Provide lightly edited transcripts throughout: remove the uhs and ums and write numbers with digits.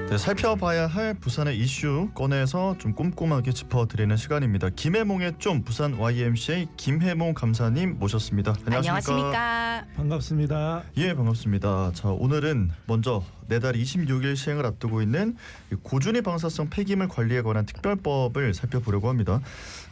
네, 살펴봐야 할 부산의 이슈 꺼내서 좀 꼼꼼하게 짚어드리는 시간입니다. 김해몽의 좀 부산 YMCA 김해몽 감사님 모셨습니다. 안녕하십니까. 반갑습니다. 예, 반갑습니다. 자, 오늘은 먼저 내달 26일 시행을 앞두고 있는 고준위 방사성 폐기물 관리에 관한 특별법을 살펴보려고 합니다.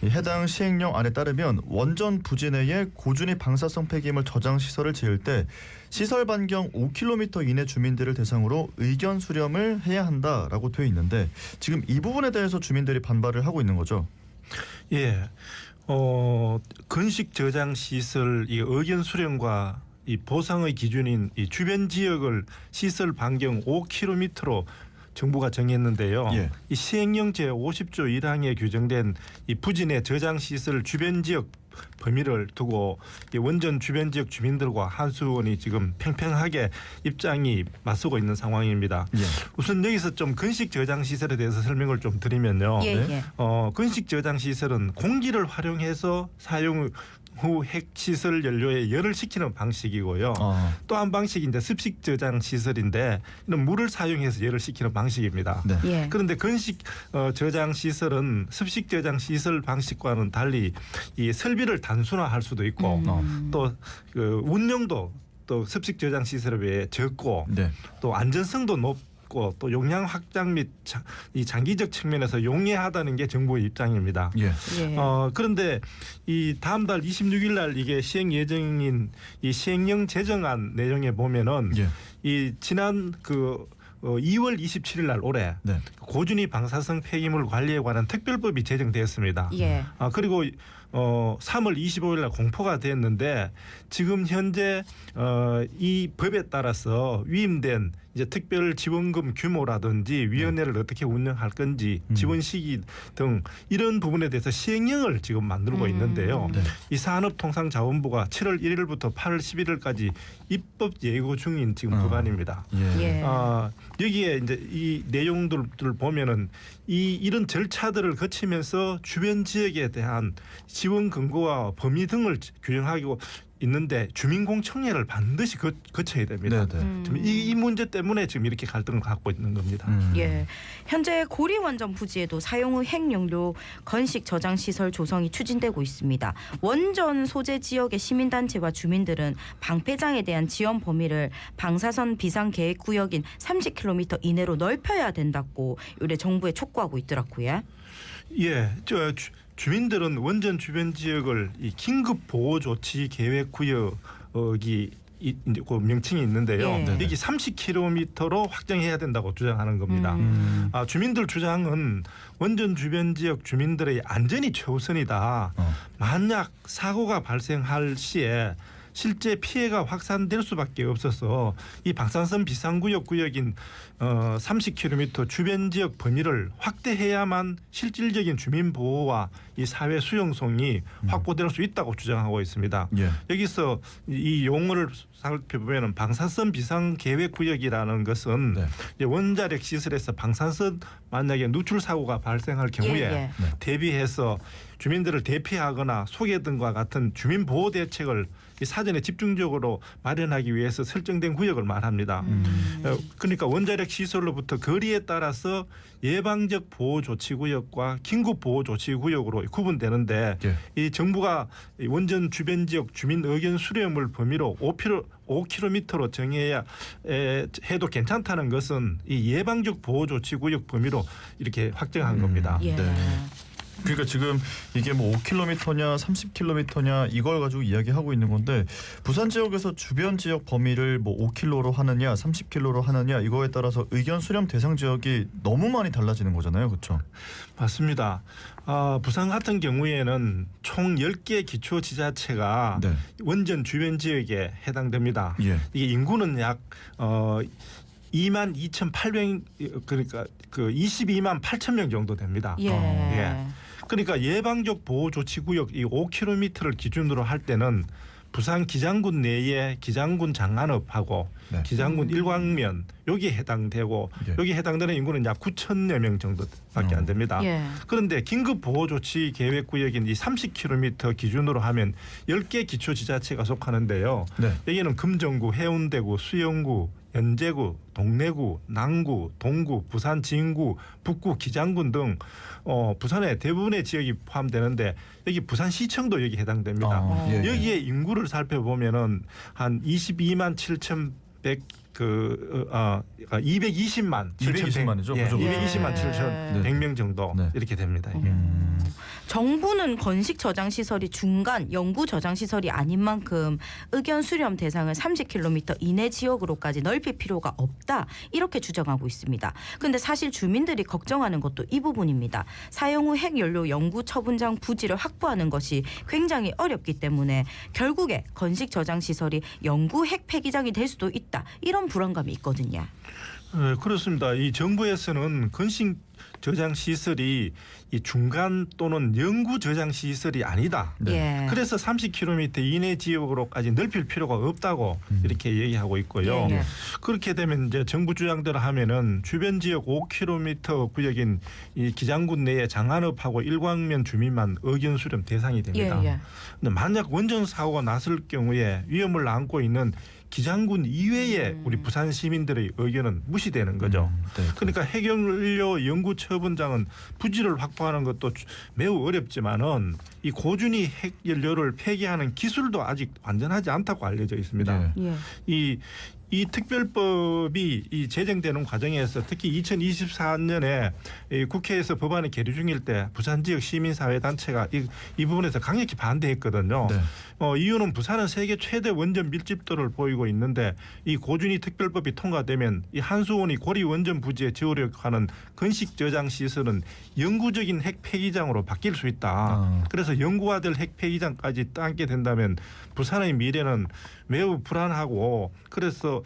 해당 시행령안에 따르면 원전 부지 내에 고준위 방사성 폐기물 저장 시설을 지을 때 시설 반경 5km 이내 주민들을 대상으로 의견 수렴을 해야 한다라고 되어 있는데 지금 이 부분에 대해서 주민들이 반발을 하고 있는 거죠. 예, 건식 저장 시설 이 의견 수렴과 이 보상의 기준인 이 주변 지역을 시설 반경 5km로 정부가 정했는데요. 예. 이 시행령 제50조 1항에 규정된 이 부지 내 저장 시설 주변 지역 범위를 두고 이 원전 주변 지역 주민들과 한수원이 지금 팽팽하게 입장이 맞서고 있는 상황입니다. 예. 우선 여기서 좀 건식 저장 시설에 대해서 설명을 좀 드리면요. 예. 건식 저장 시설은 공기를 활용해서 사용 후 핵시설 연료에 열을 식히는 방식이고요. 또 한 방식이 이제 습식 저장 시설인데 이는 물을 사용해서 열을 식히는 방식입니다. 네. 예. 그런데 건식 저장 시설은 습식 저장 시설 방식과는 달리 이 설비를 단순화할 수도 있고 또 그 운영도 또 습식 저장 시설에 비해 적고 네. 또 안전성도 높고 또 용량 확장 및 이 장기적 측면에서 용이하다는 게 정부의 입장입니다. 예. 예. 그런데 이 다음 달 26일 날 이게 시행 예정인 이 시행령 제정안 내용에 보면은 예. 이 지난 2월 27일 날 올해 네. 고준위 방사성 폐기물 관리에 관한 특별법이 제정되었습니다. 예. 그리고 3월 25일 날 공포가 됐는데 지금 현재 이 법에 따라서 위임된 이제 특별 지원금 규모라든지 위원회를 어떻게 운영할 건지 지원 시기 등 이런 부분에 대해서 시행령을 지금 만들고 있는데요. 네. 이 산업통상자원부가 7월 1일부터 8월 11일까지 입법 예고 중인 지금 법안입니다. 예. 예. 여기에 이제 이 내용들을 보면은 이런 절차들을 거치면서 주변 지역에 대한 지원 근거와 범위 등을 규정하고 있는데 주민공청회를 반드시 거쳐야 됩니다. 네. 지금 이 문제 때문에 지금 이렇게 갈등을 갖고 있는 겁니다. 예. 현재 고리 원전 부지에도 사용 후 핵연료 건식 저장 시설 조성이 추진되고 있습니다. 원전 소재 지역의 시민단체와 주민들은 방폐장에 대한 지원 범위를 방사선 비상 계획 구역인 30km 이내로 넓혀야 된다고 요래 정부에 촉구하고 있더라고요. 예, 주민들은 원전 주변 지역을 이 긴급 보호 조치 계획 구역이 이제 그 명칭이 있는데요. 예. 여기 30km로 확정해야 된다고 주장하는 겁니다. 주민들 주장은 원전 주변 지역 주민들의 안전이 최우선이다. 만약 사고가 발생할 시에 실제 피해가 확산될 수밖에 없어서 이 방사선 비상구역 구역인 30km 주변 지역 범위를 확대해야만 실질적인 주민 보호와 이 사회 수용성이 확보될 수 있다고 주장하고 있습니다. 예. 여기서 이 용어를 살펴보면 방사선 비상 계획 구역이라는 것은 네. 이제 원자력 시설에서 방사선 만약에 누출 사고가 발생할 경우에 예. 대비해서 주민들을 대피하거나 소개 등과 같은 주민 보호 대책을 사전에 집중적으로 마련하기 위해서 설정된 구역을 말합니다. 그러니까 원자력 시설로부터 거리에 따라서 예방적 보호 조치 구역과 긴급 보호 조치 구역으로 구분되는데 예. 이 정부가 원전 주변 지역 주민 의견 수렴을 범위로 5km로 정해야 해도 괜찮다는 것은 이 예방적 보호 조치 구역 범위로 이렇게 확정한 겁니다. 예. 네. 그러니까 지금 이게 뭐 5km냐 30km냐 이걸 가지고 이야기하고 있는 건데 부산 지역에서 주변 지역 범위를 뭐 5km로 하느냐 30km로 하느냐 이거에 따라서 의견 수렴 대상 지역이 너무 많이 달라지는 거잖아요. 그렇죠? 맞습니다. 부산 같은 경우에는 총 10개 기초지자체가 네. 원전 주변 지역에 해당됩니다. 예. 이게 인구는 약 22,800 그러니까 그 22만 8천 명 정도 됩니다. 예. 그러니까 예방적 보호 조치 구역 이 5km를 기준으로 할 때는 부산 기장군 내에 기장군 장안읍하고 네. 기장군 일광면 여기에 해당되고 예. 여기 해당되는 인구는 약 9천여 명 정도밖에 안 됩니다. 예. 그런데 긴급 보호 조치 계획 구역인 이 30km 기준으로 하면 10개 기초지자체가 속하는데요. 네. 여기는 금정구, 해운대구, 수영구, 연제구, 동래구, 남구, 동구, 부산 진구, 북구, 기장군 등 부산의 대부분의 지역이 포함되는데 여기 부산시청도 여기 해당됩니다. 예. 여기에 인구를 살펴보면은 한 22만 7,100 220만 220만이죠. 예, 그죠? 220만 예. 7,100명 정도 네. 이렇게 됩니다. 이게. 정부는 건식 저장 시설이 중간 영구 저장 시설이 아닌 만큼 의견 수렴 대상을 30km 이내 지역으로까지 넓힐 필요가 없다 이렇게 주장하고 있습니다. 그런데 사실 주민들이 걱정하는 것도 이 부분입니다. 사용 후 핵연료 영구 처분장 부지를 확보하는 것이 굉장히 어렵기 때문에 결국에 건식 저장 시설이 영구 핵 폐기장이 될 수도 있다 이런 불안감이 있거든요. 네, 그렇습니다. 이 정부에서는 건식 저장 시설이 이 중간 또는 영구 저장 시설이 아니다. 예. 그래서 30km 이내 지역으로까지 넓힐 필요가 없다고 이렇게 얘기하고 있고요. 예, 예. 그렇게 되면 이제 정부 주장대로 하면은 주변 지역 5km 구역인 이 기장군 내에 장안읍하고 일광면 주민만 의견 수렴 대상이 됩니다. 예. 근데 만약 원전 사고가 났을 경우에 위험을 안고 있는 기장군 이외의 우리 부산 시민들의 의견은 무시되는 거죠. 네. 그러니까 핵연료 영구 처분장은 부지를 확보하는 것도 매우 어렵지만은 이 고준위 핵연료를 폐기하는 기술도 아직 완전하지 않다고 알려져 있습니다. 예. 예. 이 특별법이 이 제정되는 과정에서 특히 2024년에 이 국회에서 법안이 계류 중일 때 부산 지역 시민사회단체가 이 부분에서 강력히 반대했거든요. 네. 이유는 부산은 세계 최대 원전 밀집도를 보이고 있는데 이 고준위 특별법이 통과되면 이 한수원이 고리 원전 부지에 저력하는 건식 저장 시설은 영구적인 핵 폐기장으로 바뀔 수 있다. 그래서 영구화될 핵 폐기장까지 따게 된다면 부산의 미래는 매우 불안하고 그래서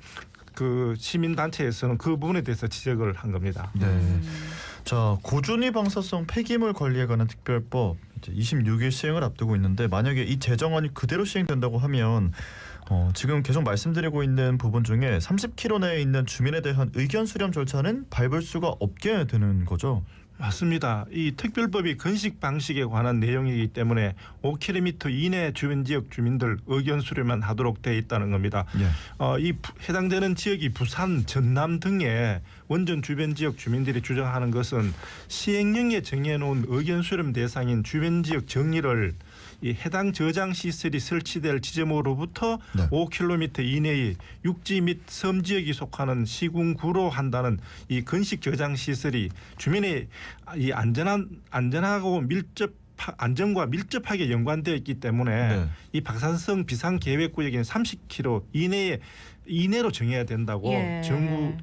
그 시민단체에서는 그 부분에 대해서 지적을 한 겁니다. 네. 자, 고준위 방사성 폐기물 관리에 관한 특별법 이제 26일 시행을 앞두고 있는데 만약에 이 제정안이 그대로 시행된다고 하면 지금 계속 말씀드리고 있는 부분 중에 30km 내에 있는 주민에 대한 의견 수렴 절차는 밟을 수가 없게 되는 거죠. 맞습니다. 이 특별법이 건식 방식에 관한 내용이기 때문에 5km 이내 주변 지역 주민들 의견 수렴만 하도록 되어 있다는 겁니다. 예. 이 해당되는 지역이 부산, 전남 등의 원전 주변 지역 주민들이 주장하는 것은 시행령에 정해놓은 의견 수렴 대상인 주변 지역 정리를 이 해당 저장 시설이 설치될 지점으로부터 네. 5km 이내의 육지 및 섬 지역이 속하는 시군구로 한다는 이 건식 저장 시설이 주민의 이 안전하고 안전과 밀접하게 연관되어 있기 때문에 네. 이 방사성 비상 계획 구역인 30km 이내로 정해야 된다고 예.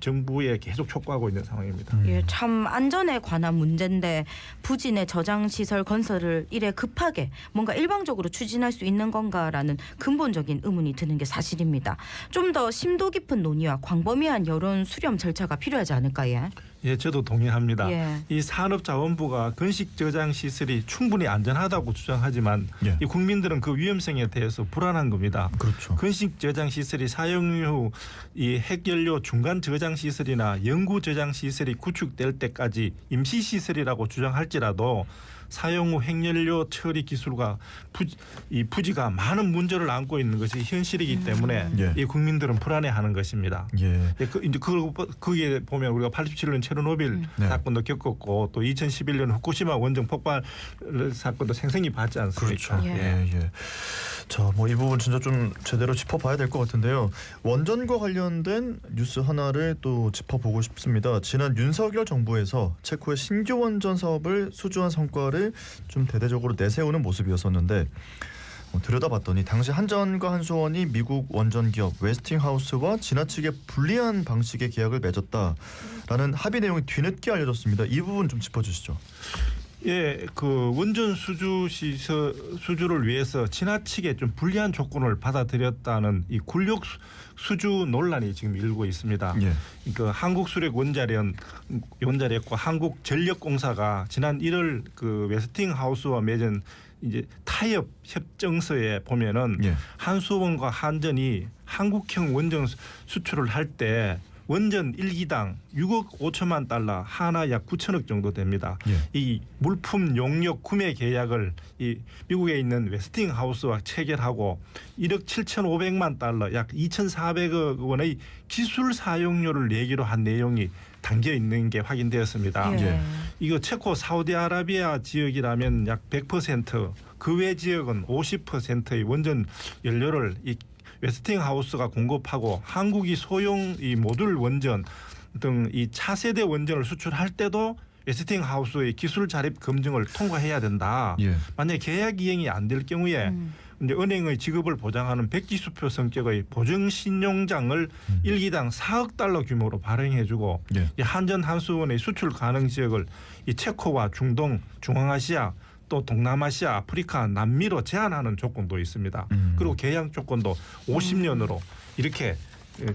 정부에 계속 촉구하고 있는 상황입니다. 예, 참 안전에 관한 문제인데 부지 내 저장 시설 건설을 이래 급하게 뭔가 일방적으로 추진할 수 있는 건가라는 근본적인 의문이 드는 게 사실입니다. 좀 더 심도 깊은 논의와 광범위한 여론 수렴 절차가 필요하지 않을까요? 예, 저도 동의합니다. 예. 이 산업자원부가 건식 저장 시설이 충분히 안전하다고 주장하지만 예. 이 국민들은 그 위험성에 대해서 불안한 겁니다. 그렇죠. 건식 저장 시설이 사용 후 이 핵연료 중간 저장 시설이나 영구 저장 시설이 구축될 때까지 임시 시설이라고 주장할지라도 사용 후 핵연료 처리 기술과 이 부지가 많은 문제를 안고 있는 것이 현실이기 때문에 예. 이 국민들은 불안해하는 것입니다. 예. 예, 이제 거기에 보면 우리가 87년 체르노빌 네. 사건도 겪었고 또 2011년 후쿠시마 원전 폭발 사건도 생생히 봤지 않습니까? 그렇죠. 예. 예. 자, 뭐 이 부분 진짜 좀 제대로 짚어봐야 될 것 같은데요. 원전과 관련된 뉴스 하나를 또 짚어보고 싶습니다. 지난 윤석열 정부에서 체코의 신규 원전 사업을 수주한 성과를 좀 대대적으로 내세우는 모습이었었는데 들여다봤더니 당시 한전과 한수원이 미국 원전 기업 웨스팅하우스와 지나치게 불리한 방식의 계약을 맺었다라는 합의 내용이 뒤늦게 알려졌습니다. 이 부분 좀 짚어주시죠. 예, 그 원전 수주를 위해서 지나치게 좀 불리한 조건을 받아들였다는 이 굴욕 수주 논란이 지금 일고 있습니다. 예. 그 한국수력 원자력과 한국전력공사가 지난 1월 그 웨스팅하우스와 맺은 이제 타협 협정서에 보면은 예. 한수원과 한전이 한국형 원전 수출을 할 때 원전 1기당 6억 5천만 달러, 하나 약 9천억 정도 됩니다. 예. 이 물품 용역 구매 계약을 이 미국에 있는 웨스팅하우스와 체결하고 1억 7,500만 달러, 약 2,400억 원의 기술 사용료를 내기로 한 내용이 담겨 있는 게 확인되었습니다. 예. 이거 체코 사우디아라비아 지역이라면 약 100%, 그 외 지역은 50%의 원전 연료를 이 웨스팅하우스가 공급하고 한국이 소형 이 모듈 원전 등 이 차세대 원전을 수출할 때도 웨스팅하우스의 기술 자립 검증을 통과해야 된다. 예. 만약 계약 이행이 안 될 경우에 이제 은행의 지급을 보장하는 백지수표 성격의 보증 신용장을 1기당 4억 달러 규모로 발행해주고 예. 이 한전 한수원의 수출 가능 지역을 이 체코와 중동, 중앙아시아 또 동남아시아, 아프리카, 남미로 제한하는 조건도 있습니다. 그리고 계약 조건도 50년으로 이렇게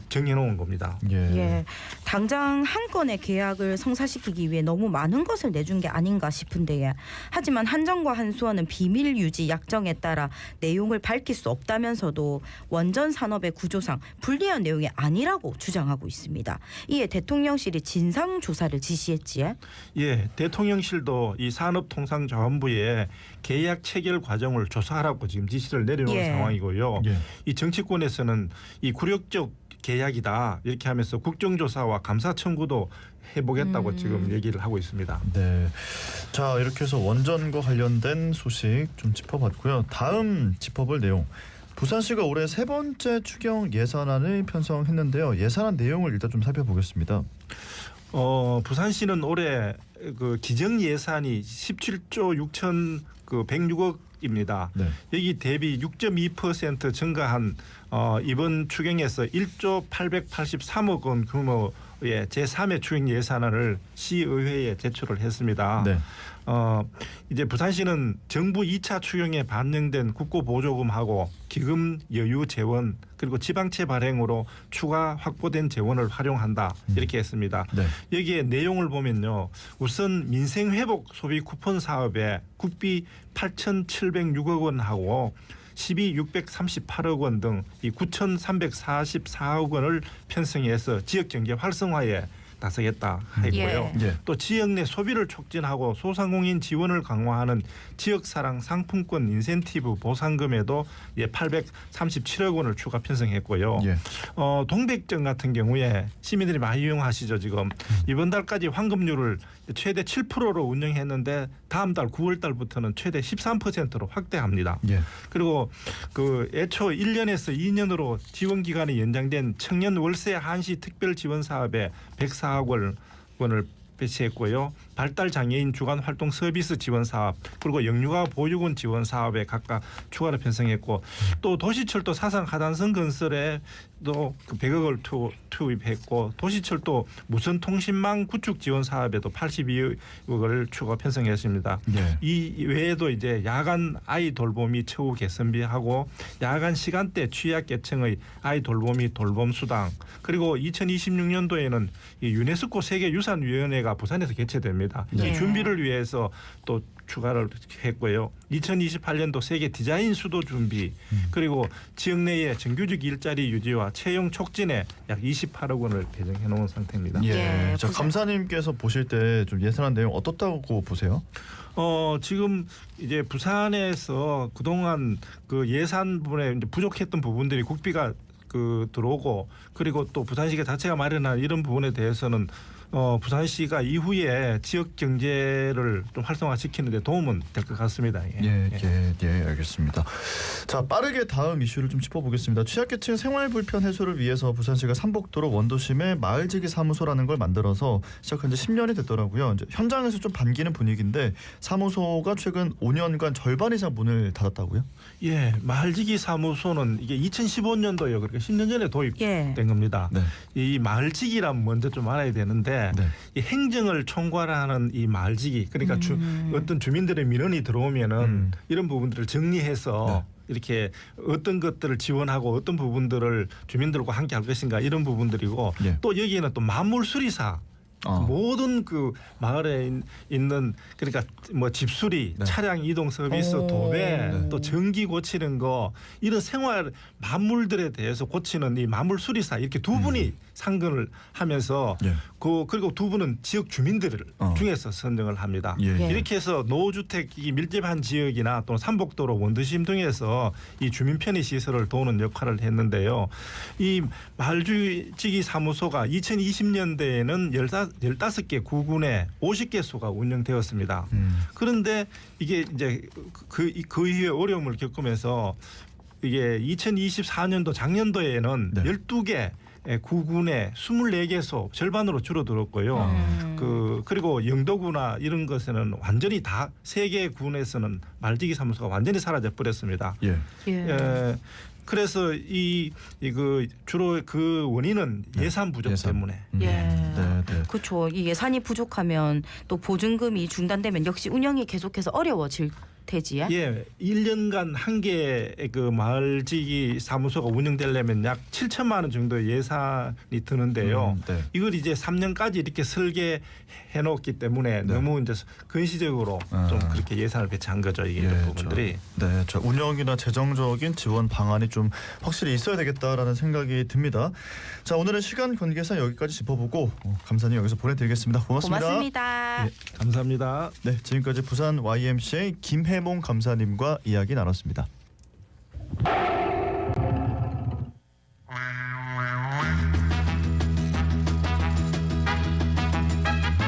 정해놓은 겁니다. 예. 예, 당장 한 건의 계약을 성사시키기 위해 너무 많은 것을 내준 게 아닌가 싶은데, 하지만 한전과 한수원은 비밀 유지 약정에 따라 내용을 밝힐 수 없다면서도 원전 산업의 구조상 불리한 내용이 아니라고 주장하고 있습니다. 이에 대통령실이 진상 조사를 지시했지요. 예, 대통령실도 이 산업통상자원부에 계약 체결 과정을 조사하라고 지금 지시를 내려놓은 예. 상황이고요. 예. 이 정치권에서는 이 굴욕적 계약이다 이렇게 하면서 국정조사와 감사 청구도 해보겠다고 지금 얘기를 하고 있습니다. 네. 자, 이렇게 해서 원전과 관련된 소식 좀 짚어봤고요. 다음 짚어볼 내용. 부산시가 올해 세 번째 추경 예산안을 편성했는데요. 예산안 내용을 일단 좀 살펴보겠습니다. 부산시는 올해 그 기정 예산이 17조 6,106억입니다. 네. 여기 대비 6.2% 증가한 이번 추경에서 1조 883억 원 규모의 제3회 추경 예산안을 시의회에 제출을 했습니다. 네. 이제 부산시는 정부 2차 추경에 반영된 국고보조금하고 기금 여유 재원 그리고 지방채 발행으로 추가 확보된 재원을 활용한다 이렇게 했습니다. 네. 여기에 내용을 보면요. 우선 민생회복 소비 쿠폰 사업에 국비 8,706억 원하고 시비 638억 원 등 이 9,344억 원을 편성해서 지역경제 활성화에 나서겠다 했고요. 예. 또 지역 내 소비를 촉진하고 소상공인 지원을 강화하는 지역사랑 상품권 인센티브 보상금에도 837억 원을 추가 편성했고요. 예. 동백정 같은 경우에 시민들이 많이 이용하시죠. 지금 이번 달까지 환급률을 최대 7%로 운영했는데 다음 달 9월 달부터는 최대 13%로 확대합니다. 예. 그리고 그 애초 1년에서 2년으로 지원 기간이 연장된 청년 월세 한시 특별 지원 사업에 104억 원을 배치했고요. 발달 장애인 주간 활동 서비스 지원 사업 그리고 영유아 보육원 지원 사업에 각각 추가로 편성했고 또 도시철도 사상 하단선 건설에 또 100억을 투입했고 도시철도 무선 통신망 구축 지원 사업에도 82억을 추가 편성했습니다. 예. 이 외에도 이제 야간 아이 돌보미 처우 개선비하고 야간 시간대 취약계층의 아이 돌보미 돌봄 수당 그리고 2026년도에는 이 유네스코 세계유산위원회가 부산에서 개최됩니다. 네. 이 준비를 위해서 또 추가를 했고요. 2028년도 세계 디자인 수도 준비 그리고 지역 내의 정규직 일자리 유지와 채용 촉진에 약 28억 원을 배정해 놓은 상태입니다. 예. 예, 자, 부산. 감사님께서 보실 때 좀 예산안 내용 어떻다고 보세요? 지금 이제 부산에서 그동안 그 예산 부분에 이제 부족했던 부분들이 국비가 들어오고 그리고 또 부산시가 자체가 마련한 이런 부분에 대해서는 부산시가 이후에 지역 경제를 좀 활성화시키는 데 도움은 될 것 같습니다. 예, 알겠습니다. 자, 빠르게 다음 이슈를 좀 짚어보겠습니다. 취약계층 생활 불편 해소를 위해서 부산시가 삼복도로 원도심에 마을지기 사무소라는 걸 만들어서 시작한 지 10년이 됐더라고요. 이제 현장에서 좀 반기는 분위기인데 사무소가 최근 5년간 절반 이상 문을 닫았다고요? 예, 마을지기 사무소는 이게 2015년도에 그러니까 10년 전에 도입된 예. 겁니다. 네. 이 마을지기란 먼저 좀 알아야 되는데 네. 이 행정을 총괄하는 이 마을지기 그러니까 어떤 주민들의 민원이 들어오면은 이런 부분들을 정리해서 이렇게 어떤 것들을 지원하고 어떤 부분들을 주민들과 함께 할 것인가 이런 부분들이고 예. 또 여기에는 또 만물 수리사 모든 그 마을에 있는 그러니까 뭐 집수리, 네. 차량 이동 서비스, 오. 도배, 또 전기 고치는 거 이런 생활 만물들에 대해서 고치는 이 만물 수리사 이렇게 두 분이 상근을 하면서 예. 그리고 두 분은 지역 주민들 중에서 선정을 합니다. 예. 이렇게 해서 노후주택이 밀집한 지역이나 또는 삼복도로 원도심 등에서 이 주민 편의 시설을 도우는 역할을 했는데요. 이 마을주지기 사무소가 2020년대에는 15개 구군에 50개소가 운영되었습니다. 그런데 이게 이제 그 이후에 어려움을 겪으면서 이게 2024년도 작년도에는 네. 12개 구군에 24개소 절반으로 줄어들었고요. 그리고 영도구나 이런 것에는 완전히 다 3개 군에서는 말지기 사무소가 완전히 사라져 버렸습니다. 예. 그래서 주로 그 원인은 예산 부족 때문에. 네. 그렇죠. 이 예산이 부족하면 또 보증금이 중단되면 역시 운영이 계속해서 어려워질 테지요. 예, 1년간 한 개 그 마을지기 사무소가 운영되려면 약 7천만 원 정도의 예산이 드는데요. 네. 이걸 이제 3년까지 이렇게 설계해 놓기 때문에 네. 너무 이제 근시적으로 좀 그렇게 예산을 배치한 거죠. 이게 부분들이. 저 운영이나 재정적인 지원 방안이 좀 확실히 있어야 되겠다라는 생각이 듭니다. 자, 오늘은 시간 관계상 여기까지 짚어보고 감사님 여기서 보내드리겠습니다. 고맙습니다. 고맙습니다. 예, 감사합니다. 네, 지금까지 부산 YMCA 김해몽 감사님과 이야기 나눴습니다.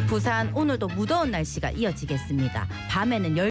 부산 오늘도 무더운 날씨가 이어지겠습니다. 밤에는